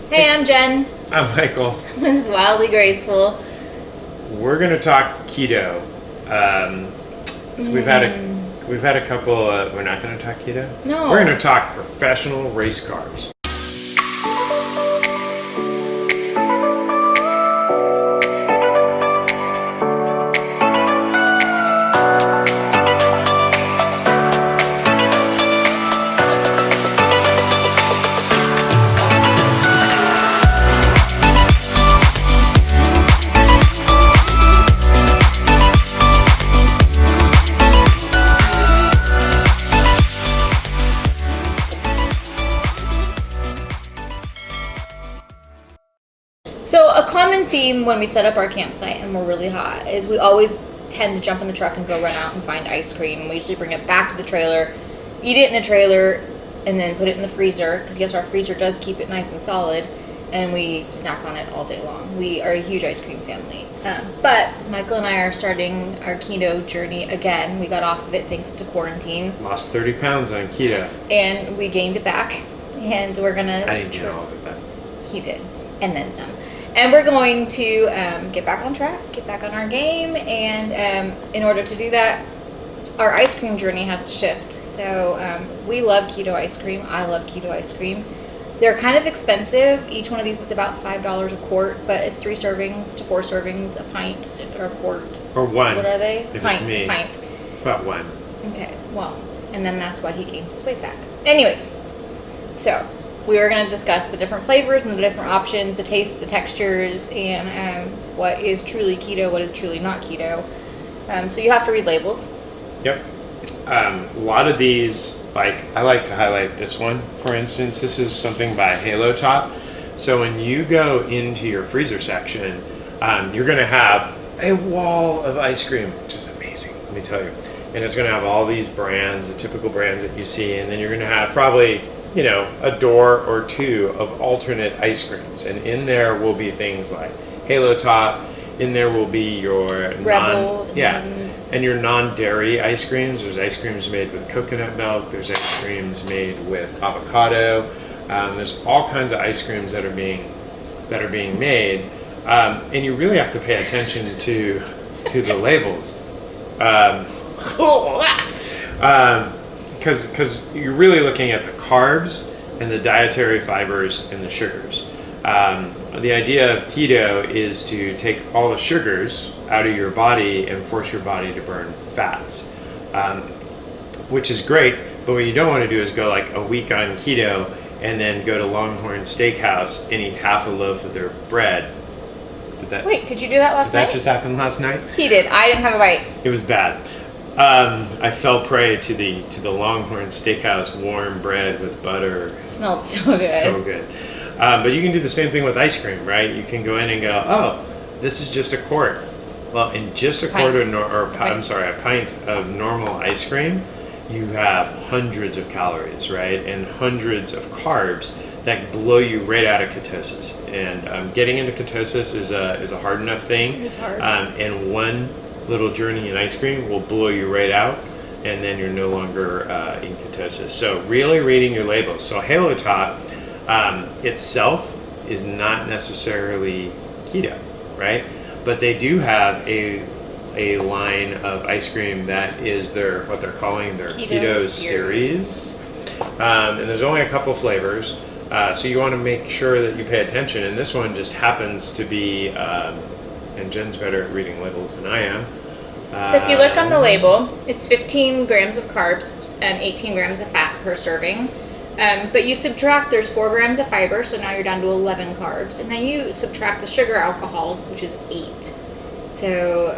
Hey, I'm Jen. I'm Michael. This is Wildly Graceful. We're gonna talk keto. So we've had a couple. We're not gonna talk keto. No. We're gonna talk professional race cars. So a common theme when we set up our campsite and we're really hot is we always tend to jump in the truck and go run out and find ice cream. We usually bring it back to the trailer, eat it in the trailer, and then put it in the freezer, because yes, our freezer does keep it nice and solid, and we snack on it all day long. We are a huge ice cream family. But Michael and I are starting our keto journey again. We got off of it thanks to quarantine. Lost 30 pounds on keto. And we gained it back, and we're gonna... I didn't get all of it back. He did, and then some. And we're going to get back on track, get back on our game, and in order to do that, our ice cream journey has to shift. So we love keto ice cream. I love keto ice cream. They're kind of expensive. Each one of these is about $5 a quart, but it's 3 servings to 4 servings, a pint or a quart. Or one. What are they? If Pint. it's me. Pint. It's about one. Okay, well, and then that's why he gains his weight back. Anyways, so we are going to discuss the different flavors and the different options, the tastes, the textures, and what is truly keto, what is truly not keto. So you have to read labels. Yep. A lot of these, like, I like to highlight this one, for instance. This is something by Halo Top. So when you go into your freezer section, you're going to have a wall of ice cream, which is amazing, let me tell you. And it's going to have all these brands, the typical brands that you see, and then you're going to have probably, you know, a door or two of alternate ice creams. And in there will be things like Halo Top. In there will be your Rebel. and your non-dairy ice creams. There's ice creams made with coconut milk. There's ice creams made with avocado. There's all kinds of ice creams that are being made, and you really have to pay attention to the labels, because you're really looking at the carbs and the dietary fibers and the sugars. The idea of keto is to take all the sugars out of your body and force your body to burn fats, which is great, but what you don't want to do is go like a week on keto and then go to Longhorn Steakhouse and eat half a loaf of their bread. Wait, did you do that last night? Did that just happen last night? He did. I didn't have a bite. It was bad. I fell prey to the Longhorn Steakhouse warm bread with butter. It smelled so good. So good. But you can do the same thing with ice cream, right? You can go in and go, oh, this is just a quart. Well, in just a quart a pint of normal ice cream, you have hundreds of calories, right? And hundreds of carbs that blow you right out of ketosis. And getting into ketosis is a hard enough thing. It's hard. And one little journey in ice cream will blow you right out, and then you're no longer in ketosis. So really reading your labels. So Halo Top itself is not necessarily keto, right? But they do have a line of ice cream that is what they're calling their keto series. And there's only a couple flavors, so you want to make sure that you pay attention. And this one just happens to be, and Jen's better at reading labels than I am. So if you look on the label, it's 15 grams of carbs and 18 grams of fat per serving. But you subtract, there's 4 grams of fiber, so now you're down to 11 carbs. And then you subtract the sugar alcohols, which is 8. So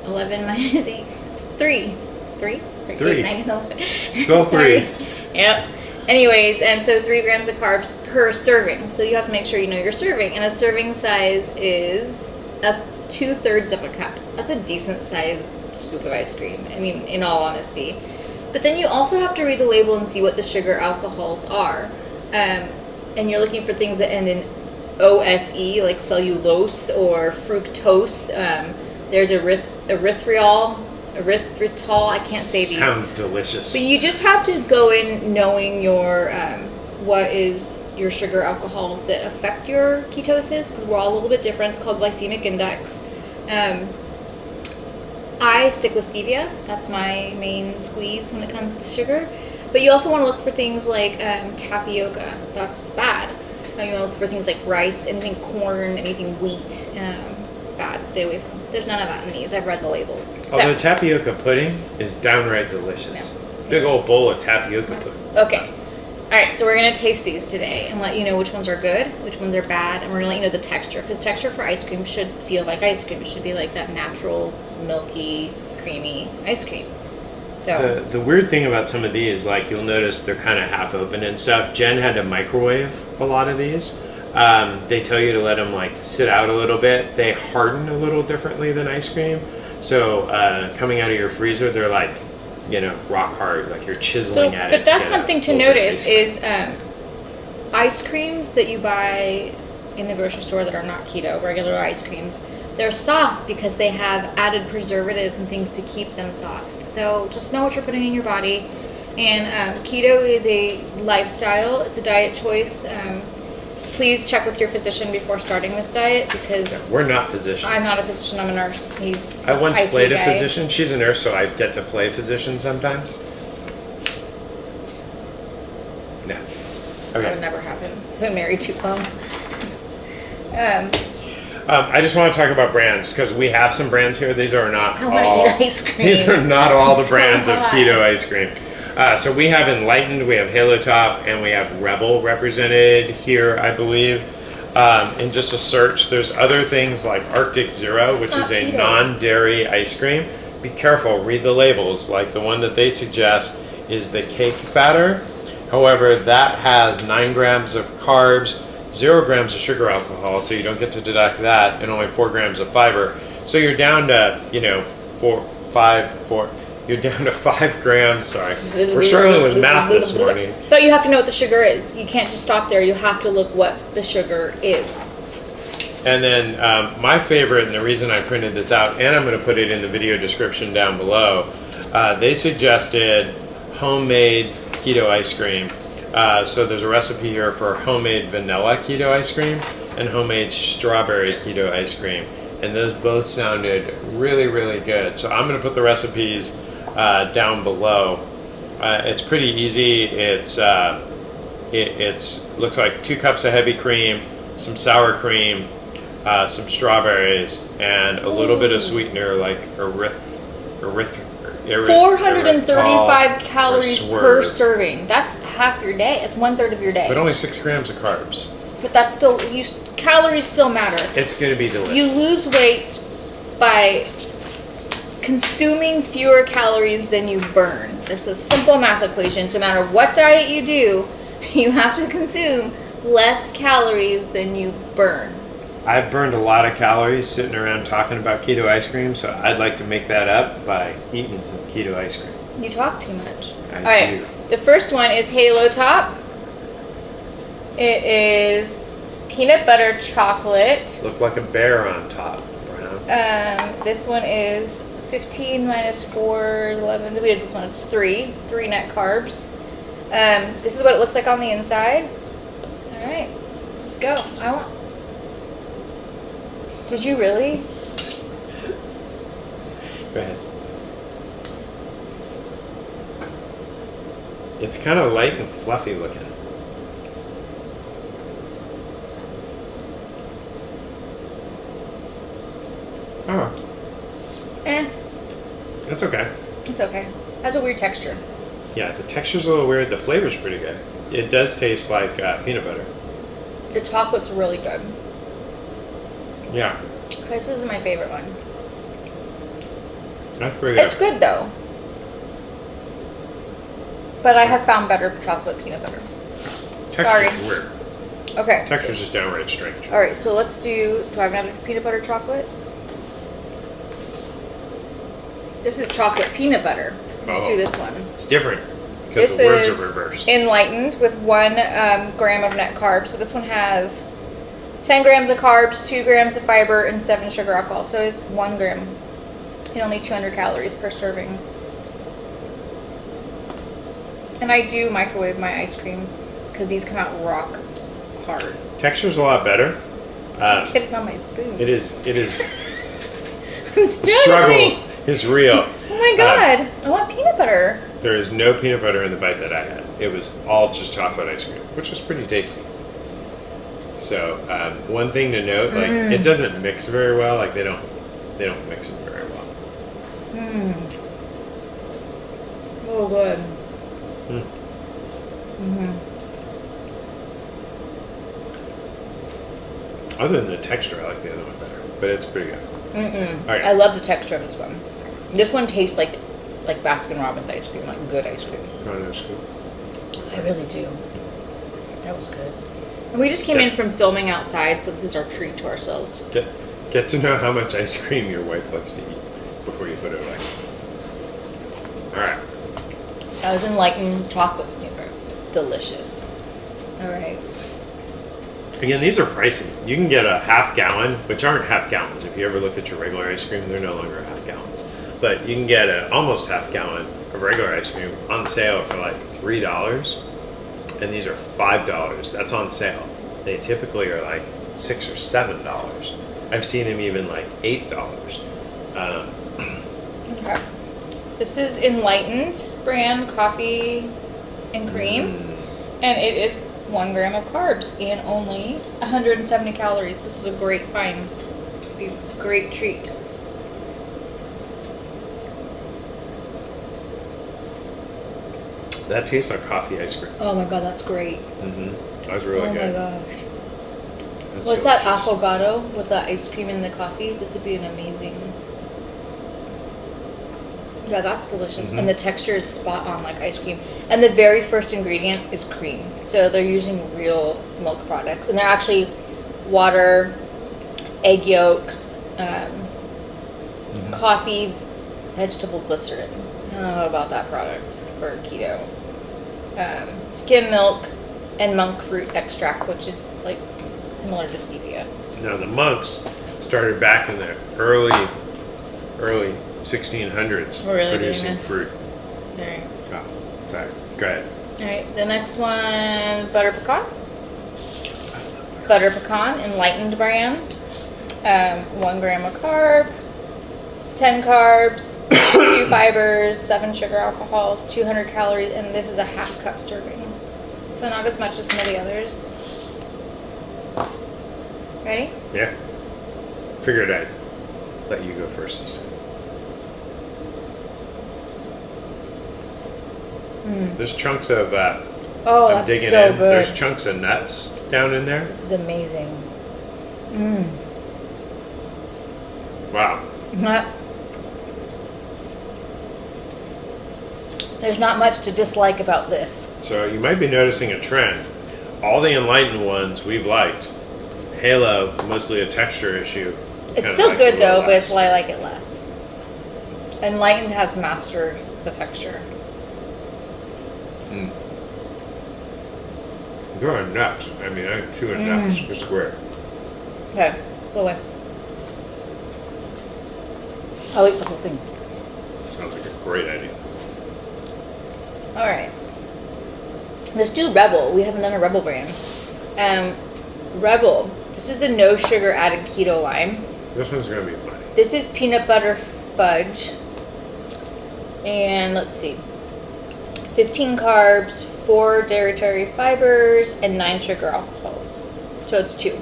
11 minus 8, it's 3. 3? 8, 9, 11. Still 3. Yep. Anyways, so 3 grams of carbs per serving. So you have to make sure you know your serving. And a serving size is 2/3 of a cup. That's a decent size scoop of ice cream, I mean, in all honesty. But then you also have to read the label and see what the sugar alcohols are. And you're looking for things that end in OSE, like cellulose or fructose. There's erythritol, I can't say these. Sounds delicious. But you just have to go in knowing your what is your sugar alcohols that affect your ketosis, because we're all a little bit different. It's called glycemic index. I stick with stevia. That's my main squeeze when it comes to sugar. But you also want to look for things like tapioca. That's bad. You want to look for things like rice, anything corn, anything wheat. Bad. Stay away from. There's none of that in these. I've read the labels. So, Although tapioca pudding is downright delicious. Yeah. Big old bowl of tapioca pudding. okay. All right, so we're going to taste these today and let you know which ones are good, which ones are bad, and we're going to let you know the texture, because texture for ice cream should feel like ice cream. It should be like that natural, milky, creamy ice cream. So The weird thing about some of these, like you'll notice they're kind of half open and stuff. Jen had to microwave a lot of these. They tell you to let them like sit out a little bit. They harden a little differently than ice cream. So coming out of your freezer, they're like, you know, rock hard, like you're chiseling at it. But that's something to notice is ice creams that you buy in the grocery store that are not keto, regular ice creams, they're soft because they have added preservatives and things to keep them soft. So just know what you're putting in your body. And keto is a lifestyle. It's a diet choice. Please check with your physician before starting this diet, because we're not physicians. I'm not a physician. I'm a nurse. I once IT played guy. a physician. She's a nurse, so I get to play physician sometimes. No. That Okay. would never happen. I've been married too long. I just want to talk about brands, because we have some brands here. These are not I all. want to eat ice cream. These are not all I'm the so brands hot. of keto ice cream. So we have Enlightened, we have Halo Top, and we have Rebel represented here, I believe. In just a search, there's other things like Arctic Zero, It's which not is a keto. non-dairy ice cream. Be careful, read the labels. Like the one that they suggest is the cake batter. However, that has 9 grams of carbs, 0 grams of sugar alcohol, so you don't get to deduct that, and only 4 grams of fiber. So you're down to, you know, 4. You're down to 5 grams. Sorry, we're struggling with math this morning. But you have to know what the sugar is. You can't just stop there. You have to look what the sugar is. And then my favorite, and the reason I printed this out, and I'm going to put it in the video description down below, they suggested homemade keto ice cream. So there's a recipe here for homemade vanilla keto ice cream and homemade strawberry keto ice cream. And those both sounded really, really good. So I'm going to put the recipes down below. It's pretty easy. It's looks like 2 cups of heavy cream, some sour cream, some strawberries, and a little bit of sweetener like erythritol 435 calories or per swerve. serving. That's half your day. It's 1/3 of your day. But only 6 grams of carbs. But that's still, calories still matter. It's going to be delicious. You lose weight by consuming fewer calories than you burn. It's a simple math equation. So no matter what diet you do, you have to consume less calories than you burn. I've burned a lot of calories sitting around talking about keto ice cream, so I'd like to make that up by eating some keto ice cream. You talk too much. I All right. do. The first one is Halo Top. It is peanut butter chocolate. Look like a bear on top, Brown. This one is 15 minus 4, 11. We did this one. It's 3 net carbs. This is what it looks like on the inside. All right, let's go. Did you really? Go ahead. It's kind of light and fluffy looking. Oh, that's okay. It's okay. That's a weird texture. Yeah, the texture's a little weird. The flavor's pretty good. It does taste like peanut butter. The chocolate's really good. Yeah, Okay, this is my favorite one. that's pretty good. It's good though. But I have found better chocolate peanut butter. Texture's sorry. weird. Okay. Texture's just downright strange. All right, so let's do I have another peanut butter chocolate? This is chocolate peanut butter. Let's do this one. It's different because This the words is are reversed. Enlightened with 1 gram of net carbs. So this one has 10 grams of carbs, 2 grams of fiber, and 7 sugar alcohol. So it's 1 gram and only 200 calories per serving. And I do microwave my ice cream because these come out rock hard. Texture's a lot better. Get it on my spoon. It is. I'm The struggle struggling. is real. Oh my god. I want peanut butter. There is no peanut butter in the bite that I had. It was all just chocolate ice cream, which was pretty tasty. So one thing to note, like it doesn't mix very well. Like they don't mix it very well. Oh, good. Other than the texture, I like the other one better, but it's pretty good. Right. I love the texture of this one. This one tastes like Baskin Robbins ice cream, like good ice cream. Oh, no, scoop. I really do. That was good. And we just came in from filming outside, so this is our treat to ourselves. Get to know how much ice cream your wife likes to eat before you put it away. All right. That was enlightened chocolate flavor. Delicious. All right. Again, these are pricey. You can get a half gallon, which aren't half gallons. If you ever look at your regular ice cream, they're no longer half gallons. But you can get an almost half gallon of regular ice cream on sale for like $3. And these are $5. That's on sale. They typically are like $6 or $7. I've seen them even like $8. Okay. This is Enlightened brand coffee and cream, and it is 1 gram of carbs and only 170 calories. This is a great find. This would be a great treat. That tastes like coffee ice cream. Oh my god, that's great. That was really good. Oh my gosh. That's What's that delicious. affogato with the ice cream and the coffee? This would be an amazing. Yeah, that's delicious. And the texture is spot on like ice cream. And the very first ingredient is cream. So they're using real milk products. And they're actually water, egg yolks, coffee, vegetable glycerin. I don't know about that product for keto. Skim milk and monk fruit extract, which is like similar to stevia. Now the monks started back in the early 1600s We're really producing doing this. fruit. Alright. Oh, sorry. Go ahead. Alright, the next one, butter pecan. Butter pecan, Enlightened brand. 1 gram of carb, 10 carbs, 2 fibers, 7 sugar alcohols, 200 calories, and this is a half cup serving. So not as much as some of the others. Ready? Yeah. Figured I'd let you go first this time. There's chunks of Oh, I'm that's digging so in. good. There's chunks of nuts down in there. This is amazing. Wow. There's not much to dislike about this. So you might be noticing a trend. All the Enlightened ones we've liked. Halo, mostly a texture issue. It's Kinda still like good a little though, but less. it's why I like it less. Enlightened has mastered the texture. There are nuts. I mean, I'm chewing nuts. It's great. Okay, go away. I'll eat the whole thing. Sounds like a great idea. Alright. Let's do Rebel. We haven't done a Rebel brand. Rebel. This is the no sugar added keto line. This one's gonna be funny. This is peanut butter fudge. And let's see. 15 carbs, 4 dietary fibers, and 9 sugar alcohols. So it's 2.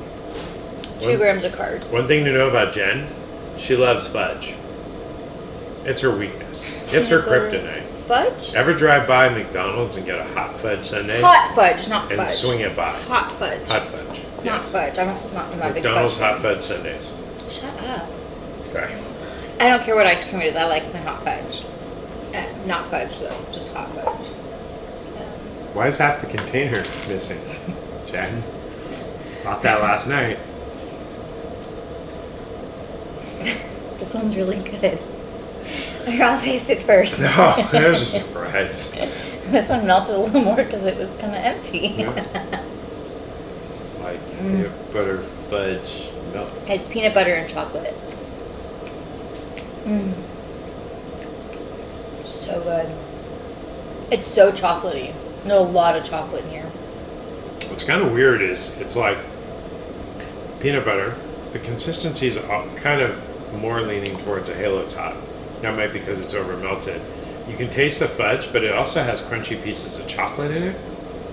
2 grams of carbs. One thing to know about Jen, she loves fudge. It's her weakness. It's her Peanut butter kryptonite. Fudge? Ever drive by McDonald's and get a hot fudge sundae? Hot fudge, not and fudge. swing it by. Hot fudge. Hot fudge. Not yes. fudge. I'm not a big McDonald's fudge hot fudge sundaes. fan. Shut up. Sorry. I don't care what ice cream it is. I like my hot fudge. Not fudge though, just hot fudge. Why is half the container missing? Jen? Bought that last night. This one's really good. Here, I'll taste it first. No, that was a surprise. This one melted a little more because it was kind of empty. Yeah. It's like peanut butter fudge milk. It's peanut butter and chocolate. So good. It's so chocolatey. There's a lot of chocolate in here. What's kind of weird is it's like peanut butter. The consistency is kind of more leaning towards a halo top. That might be because it's over melted. You can taste the fudge, but it also has crunchy pieces of chocolate in it.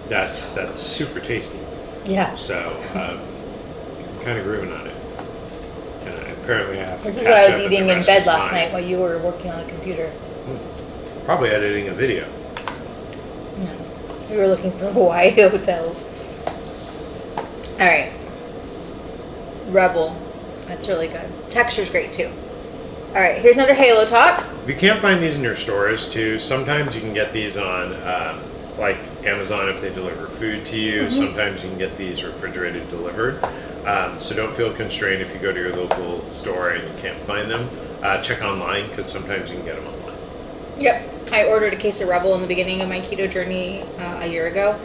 That's super tasty. Yeah. So I'm kind of grooving on it. And apparently I have to This is catch what I up was with the eating in rest bed of last mine. night while you were working on a computer. Probably editing a video. No. We were looking for Hawaii hotels. All right. Rebel. That's really good. Texture's great too. All right, here's another halo top. If you can't find these in your stores too, sometimes you can get these on like Amazon if they deliver food to you. Sometimes you can get these refrigerated delivered. So don't feel constrained if you go to your local store and you can't find them. Check online because sometimes you can get them online. Yep. I ordered a case of Rebel in the beginning of my keto journey a year ago,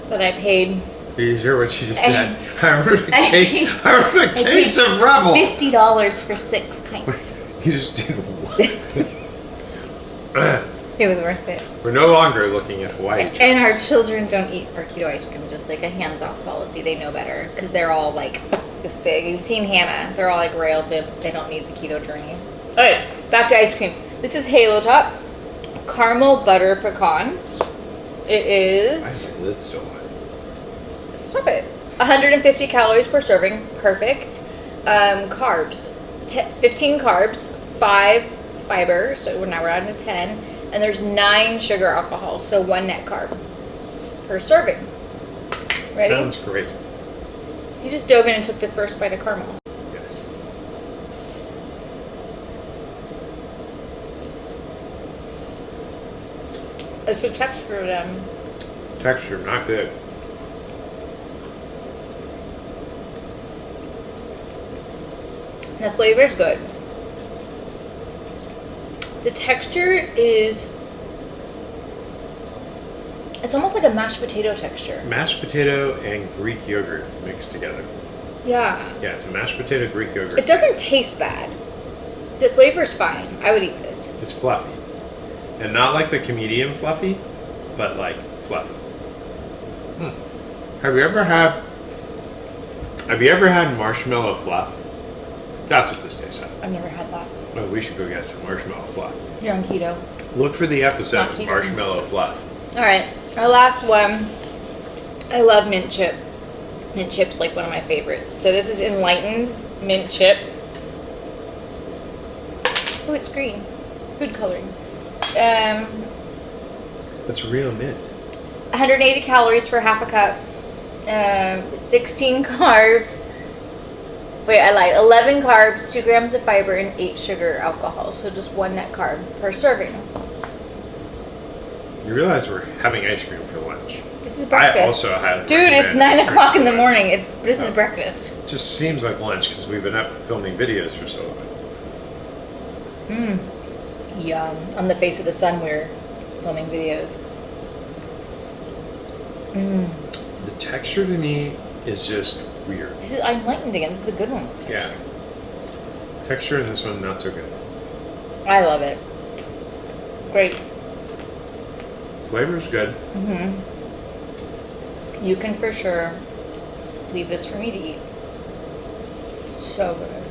but I paid Are you sure what she just said? I ordered a case of Rebel. $50 for 6 pints. You just did what? It was worth it. We're no longer looking at Hawaii trips. And our children don't eat our keto ice cream. It's just like a hands-off policy. They know better because they're all like this big. You've seen Hannah. They're all like railed that they don't need the keto journey. All right, back to ice cream. This is Halo Top Caramel Butter Pecan. It is... Why is the lid still on? Stop it. 150 calories per serving. Perfect. Carbs. 15 carbs, 5 fiber, so now we're down to 10, and there's 9 sugar alcohol, so 1 net carb per serving. Ready? Sounds great. You just dove in and took the first bite of caramel. Yes. It's the texture of them. Texture, not good. The flavor's good. The texture is... It's almost like a mashed potato texture. Mashed potato and Greek yogurt mixed together. Yeah. Yeah, it's a mashed potato Greek yogurt. It doesn't taste bad. The flavor's fine. I would eat this. It's fluffy. And not like the comedian fluffy, but like fluffy. Have you ever had marshmallow fluff? That's what this tastes like. I've never had that. Well, we should go get some marshmallow fluff. You're on keto. Look for the episode Not of keto. Marshmallow Fluff. All right, our last one. I love mint chip. Mint chip's like one of my favorites. So this is Enlightened Mint Chip. Oh, it's green. Food coloring. That's real mint. 180 calories for half a cup. 16 carbs. Wait, I lied. 11 carbs, 2 grams of fiber, and 8 sugar alcohol. So just 1 net carb per serving. You realize we're having ice cream for lunch. This is breakfast. I also had. Dude, it's 9 o'clock in the morning. This is Oh. breakfast. Just seems like lunch because we've been up filming videos for so long. Yum. On the face of the sun, we're filming videos. The texture to me is just weird. This is Enlightened again. This is a good one. Texture. Yeah. Texture in this one, not so good. I love it. Great. Flavor's good. You can for sure leave this for me to eat. So good.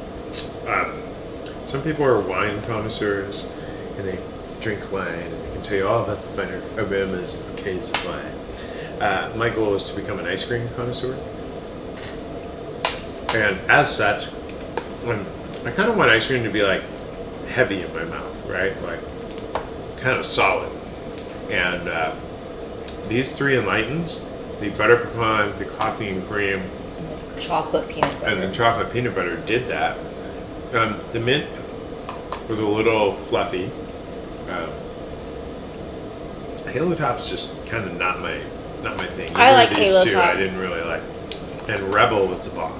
Some people are wine connoisseurs and they drink wine and they can tell you all about the finer aromas and bouquets of wine. My goal is to become an ice cream connoisseur. And as such, I kind of want ice cream to be like heavy in my mouth, right? Like kind of solid. And these 3 Enlightens, the butter pecan, the coffee and cream, And the chocolate peanut butter. and the chocolate peanut butter did that. The mint was a little fluffy. Halo Top's just kind of not my thing. I Either like of these Halo two Top. I didn't really like. And Rebel was the bomb.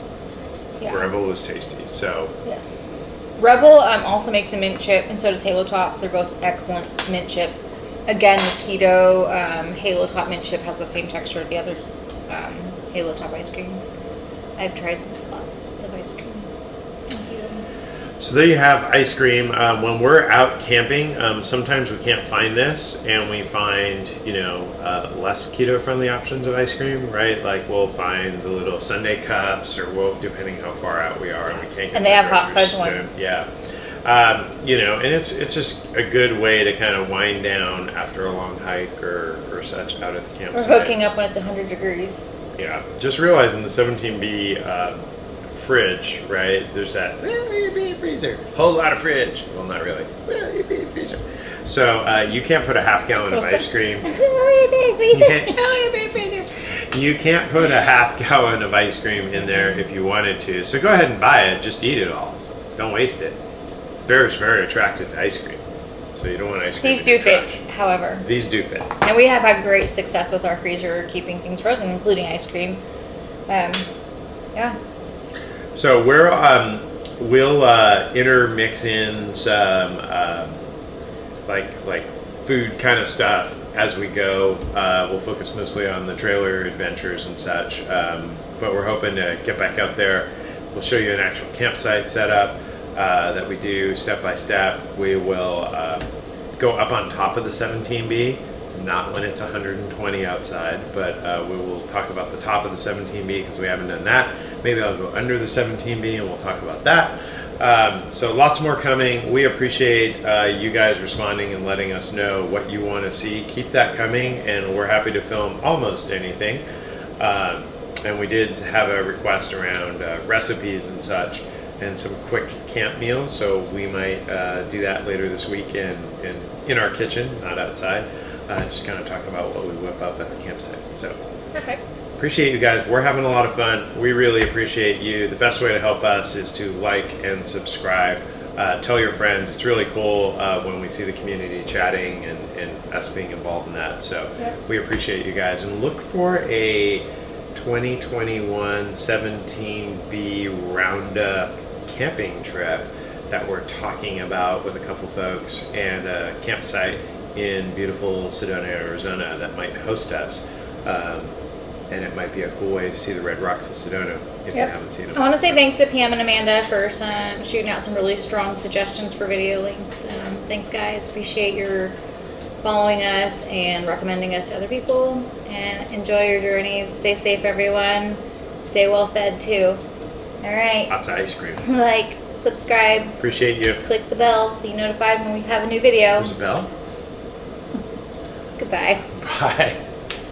Yeah. Rebel was tasty. So Yes. Rebel also makes a mint chip, and so does Halo Top. They're both excellent mint chips. Again, the keto Halo Top mint chip has the same texture of the other Halo Top ice creams. I've tried lots of ice cream. So there you have ice cream. When we're out camping, sometimes we can't find this, and we find, less keto-friendly options of ice cream, right? Like we'll find the little sundae cups, or depending how far out we are, we can't get. And they have hot fudge ones. Yeah. And it's just a good way to kind of wind down after a long hike or such out at the campsite. Or hooking up when it's 100 degrees. Yeah. Just realizing the 17B fridge, right? There's that freezer, whole lot of fridge. Well, not really. Freezer. So you can't put a half gallon of ice cream. You can't put a half gallon of ice cream in there if you wanted to. So go ahead and buy it. Just eat it all. Don't waste it. Bear's very attracted to ice cream, so you don't want ice cream. These do fit, however. These do fit. And we have had great success with our freezer keeping things frozen, including ice cream. Yeah. So we'll intermix in some like food kind of stuff as we go. We'll focus mostly on the trailer adventures and such, but we're hoping to get back out there. We'll show you an actual campsite setup that we do step by step. We will go up on top of the 17B, not when it's 120 outside, but we will talk about the top of the 17B because we haven't done that. Maybe I'll go under the 17B and we'll talk about that. So lots more coming. We appreciate you guys responding and letting us know what you want to see. Keep that coming, and we're happy to film almost anything. And we did have a request around recipes and such, and some quick camp meals, so we might do that later this week in our kitchen, not outside. Just kind of talk about what we whip up at the campsite. So Perfect. Appreciate you guys. We're having a lot of fun. We really appreciate you. The best way to help us is to like and subscribe. Tell your friends. It's really cool when we see the community chatting and us being involved in that. So we appreciate you guys, and look for a 2021 17B Roundup camping trip that we're talking about with a couple folks, and a campsite in beautiful Sedona, Arizona that might host us. And it might be a cool way to see the Red Rocks of Sedona if you haven't seen them. I want to say thanks to Pam and Amanda for shooting out some really strong suggestions for video links. Thanks, guys. Appreciate your following us and recommending us to other people. And enjoy your journeys. Stay safe, everyone. Stay well fed, too. All right. Lots of ice cream. Like, subscribe. Appreciate you. Click the bell so you're notified when we have a new video. There's a bell? Goodbye. Bye.